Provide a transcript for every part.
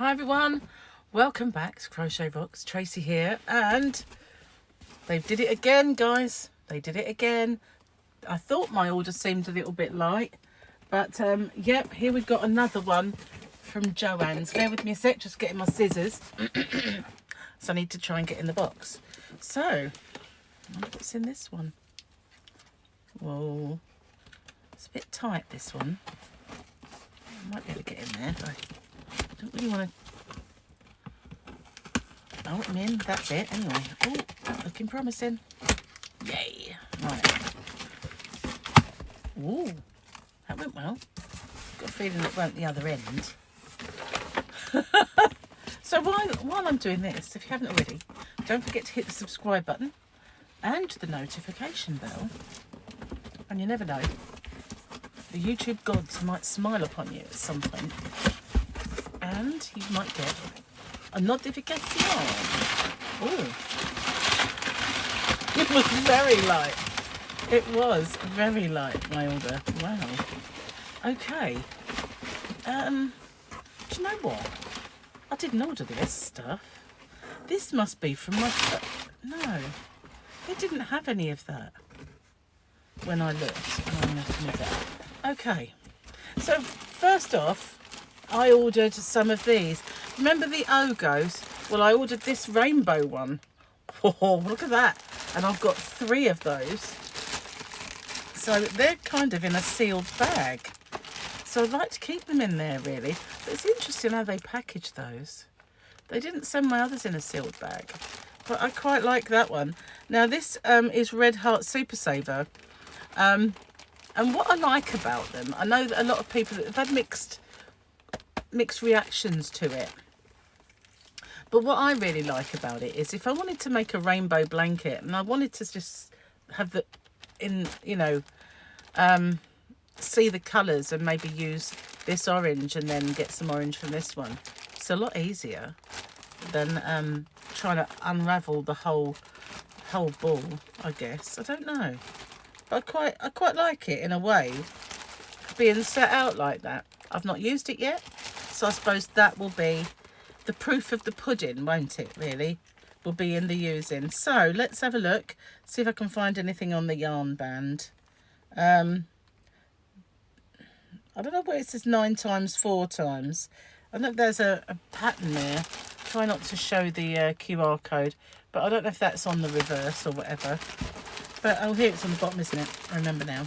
Hi everyone, welcome back to CrochetRocks. Tracy here, and they did it again, guys. They did it again. I thought my order seemed a little bit light, but yep, here we've got another one from Joann's. Bear with me a sec, just getting my scissors. So I need to try and get in the box. So, I wonder what's in this one. Whoa, it's a bit tight, this one. I might be able to get in there, but I don't really want to. Oh, I'm in. That's it. Anyway. Oh, looking promising. Yay. Right. Ooh, that went well. Got a feeling it won't the other end. So while I'm doing this, if you haven't already, don't forget to hit the subscribe button and the notification bell. And you never know, the YouTube gods might smile upon you at some point, and you might get a notification. Oh, it was very light. It was very light, my order. Wow. Okay. Do you know what? I didn't order this stuff. This must be from my... No, they didn't have any of that when I looked. And I'm going to move that. Okay. So first off, I ordered some of these. Remember the Ogos? Well, I ordered this rainbow one. Oh, look at that. And I've got 3 of those. So they're kind of in a sealed bag. So I'd like to keep them in there, really. But it's interesting how they package those. They didn't send my others in a sealed bag. But I quite like that one. Now, this is Red Heart Super Saver. And what I like about them, I know that a lot of people have had mixed reactions to it. But what I really like about it is if I wanted to make a rainbow blanket and I wanted to just have the, see the colours and maybe use this orange and then get some orange from this one, it's a lot easier than trying to unravel the whole ball, I guess. I don't know. But I quite like it in a way, being set out like that. I've not used it yet, so I suppose that will be the proof of the pudding, won't it, really? Will be in the using. So let's have a look, see if I can find anything on the yarn band. I don't know where it says 9 times 4 times. I know there's a pattern there. Try not to show the QR code, but I don't know if that's on the reverse or whatever. But oh, here it's on the bottom, isn't it? I remember now.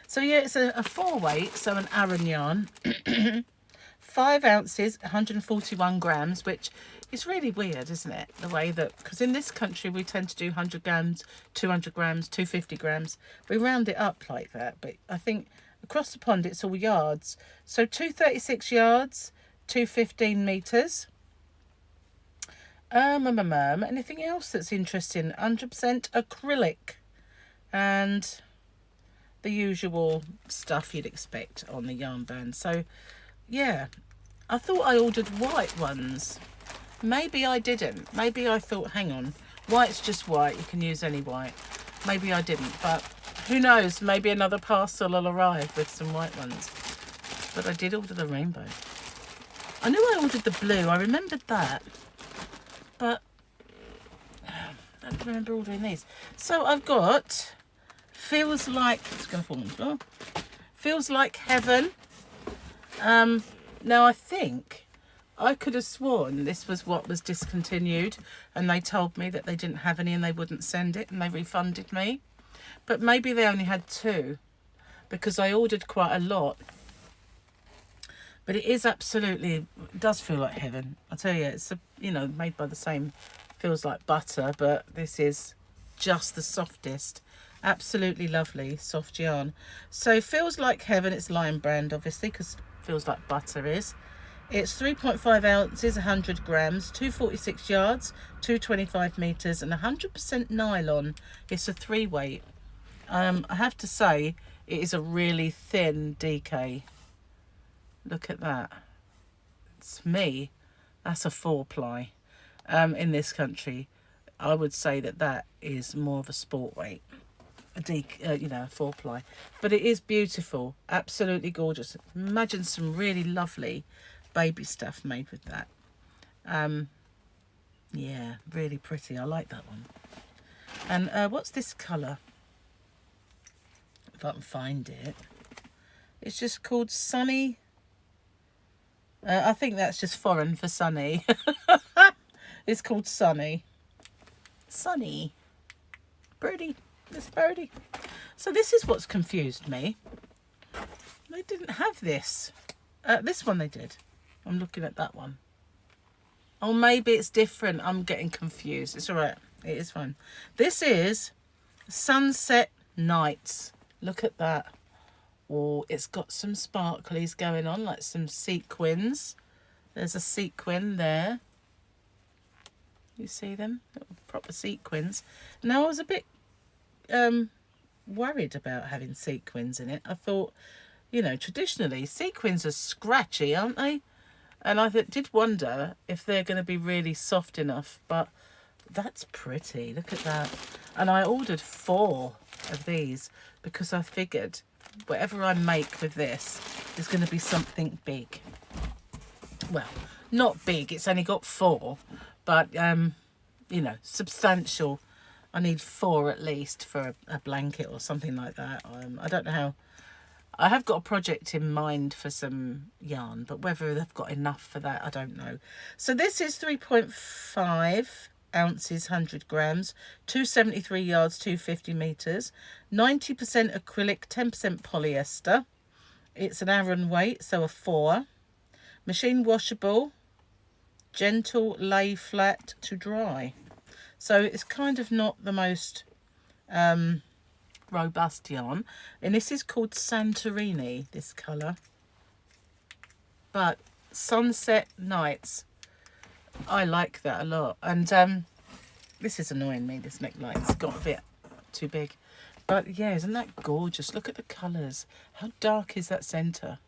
So yeah, it's a 4 weight, so an Aran yarn. 5 ounces, 141 grams, which is really weird, isn't it? The way that, because in this country we tend to do 100 grams, 200 grams, 250 grams. We round it up like that, but I think across the pond it's all yards. So 236 yards, 215 metres. Anything else that's interesting? 100% acrylic. And the usual stuff you'd expect on the yarn band. So yeah, I thought I ordered white ones. Maybe I didn't. Maybe I thought, hang on, white's just white, you can use any white. Maybe I didn't, but who knows, maybe another parcel will arrive with some white ones. But I did order the rainbow. I knew I ordered the blue, I remembered that, but I don't remember ordering these. So I've got Feels Like, it's going to fall on the floor, Feels Like Heaven. Now I think I could have sworn this was what was discontinued, and they told me that they didn't have any and they wouldn't send it, and they refunded me. But maybe they only had 2 because I ordered quite a lot. But it is absolutely, it does feel like heaven. I tell you, it's made by the same, feels like butter, but this is just the softest. Absolutely lovely soft yarn. So Feels Like Heaven, it's Lion brand obviously, because feels like butter is. It's 3.5 ounces, 100 grams, 246 yards, 225 meters, and 100% nylon. It's a 3 weight. I have to say it is a really thin DK. Look at that. It's me. That's a 4 ply. In this country, I would say that is more of a sport weight. A 4 ply, but it is beautiful, absolutely gorgeous. Imagine some really lovely baby stuff made with that. Yeah, really pretty. I like that one. And what's this colour? If I can find it. It's just called Sunny. I think that's just foreign for sunny. It's called Sunny. Sunny. Birdie. This birdie. So this is what's confused me. They didn't have this. This one they did. I'm looking at that one. Oh, maybe it's different. I'm getting confused. It's all right. It is fine. This is Sunset Nights. Look at that. Oh, it's got some sparklies going on, like some sequins. There's a sequin there. You see them? Little proper sequins. Now, I was a bit worried about having sequins in it. I thought, you know, traditionally, sequins are scratchy, aren't they? And I did wonder if they're going to be really soft enough, but that's pretty. Look at that. And I ordered 4 of these because I figured whatever I make with this is going to be something big. Well, not big. It's only got 4, but, you know, substantial. I need 4 at least for a blanket or something like that. I don't know how. I have got a project in mind for some yarn, but whether they've got enough for that, I don't know. So this is 3.5 ounces, 100 grams, 273 yards, 250 meters, 90% acrylic, 10% polyester. It's an Aran weight, so a 4. Machine washable, gentle lay flat to dry. So it's kind of not the most robust yarn, and this is called Santorini, this colour. But Sunset Nights, I like that a lot. And this is annoying me, this neckline's got a bit too big, but yeah, isn't that gorgeous? Look at the colours. How dark is that centre?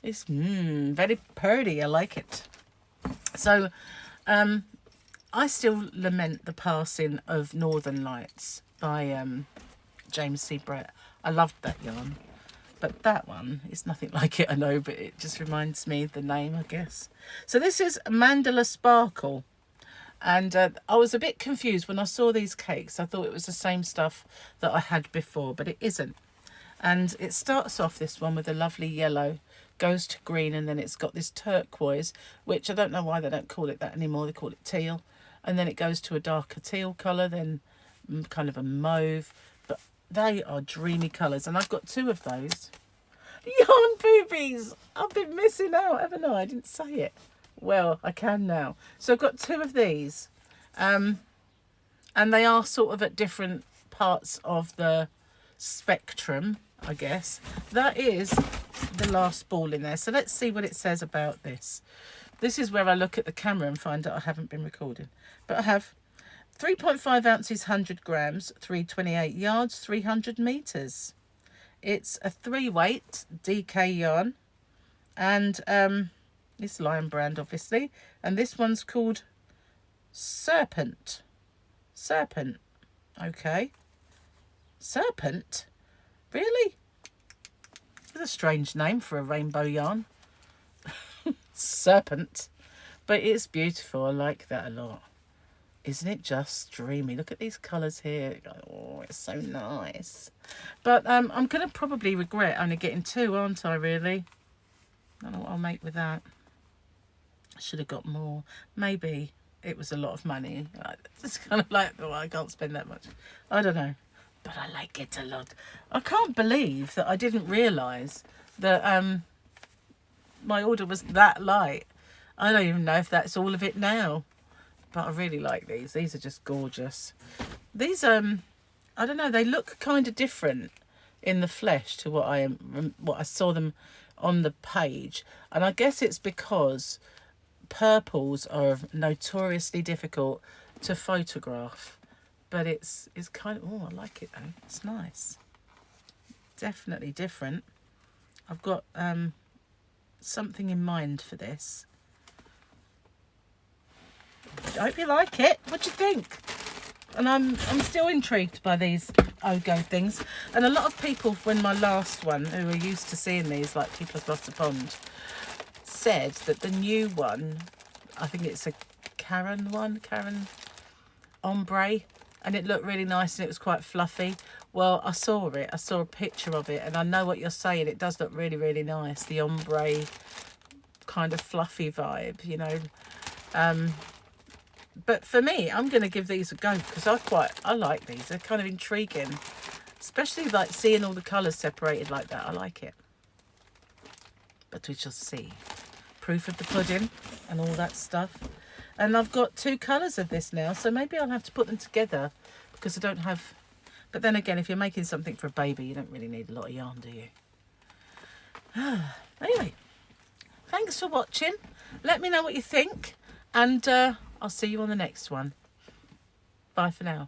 It's very pretty. I like it. So I still lament the passing of Northern Lights by James C. Brett. I loved that yarn, but that one is nothing like it, I know, but it just reminds me of the name, I guess. So this is Mandala Sparkle, and I was a bit confused when I saw these cakes. I thought it was the same stuff that I had before, but it isn't. And it starts off, this one, with a lovely yellow, goes to green, and then it's got this turquoise, which I don't know why they don't call it that anymore. They call it teal, and then it goes to a darker teal colour, then kind of a mauve. But they are dreamy colours, and I've got 2 of those. Yarn boobies! I've been missing out, haven't I? I didn't say it. Well, I can now. So I've got 2 of these, and they are sort of at different parts of the spectrum, I guess. That is the last ball in there. So let's see what it says about this. This is where I look at the camera and find out I haven't been recording. But I have 3.5 ounces, 100 grams, 328 yards, 300 meters. It's a 3-weight DK yarn, and it's Lion brand, obviously. And this one's called Serpent. Serpent. Okay. Serpent? Really? That's a strange name for a rainbow yarn. Serpent. But it's beautiful. I like that a lot. Isn't it just dreamy? Look at these colours here. Oh, it's so nice. But I'm going to probably regret only getting 2, aren't I, really? I don't know what I'll make with that. I should have got more. Maybe it was a lot of money. It's kind of like, oh, I can't spend that much. I don't know. But I like it a lot. I can't believe that I didn't realise that my order was that light. I don't even know if that's all of it now. But I really like these. These are just gorgeous. These, I don't know, they look kind of different in the flesh to what I saw them on the page. And I guess it's because purples are notoriously difficult to photograph. But it's kind of, oh, I like it though. It's nice. Definitely different. I've got something in mind for this. I hope you like it. What do you think? And I'm still intrigued by these Ogo things. And a lot of people, when my last one, who are used to seeing these, like people across the pond, said that the new one I think it's a Karen Ombre, and it looked really nice and it was quite fluffy. Well, I saw a picture of it, and I know what you're saying. It does look really, really nice, the ombre kind of fluffy vibe, you know. But for me, I'm going to give these a go because I like these. They're kind of intriguing, especially like seeing all the colours separated like that. I like it. But we shall see. Proof of the pudding and all that stuff. And I've got 2 colours of this now, so maybe I'll have to put them together because I don't have... But then again, if you're making something for a baby, you don't really need a lot of yarn, do you? Anyway, thanks for watching. Let me know what you think, and I'll see you on the next one. Bye for now.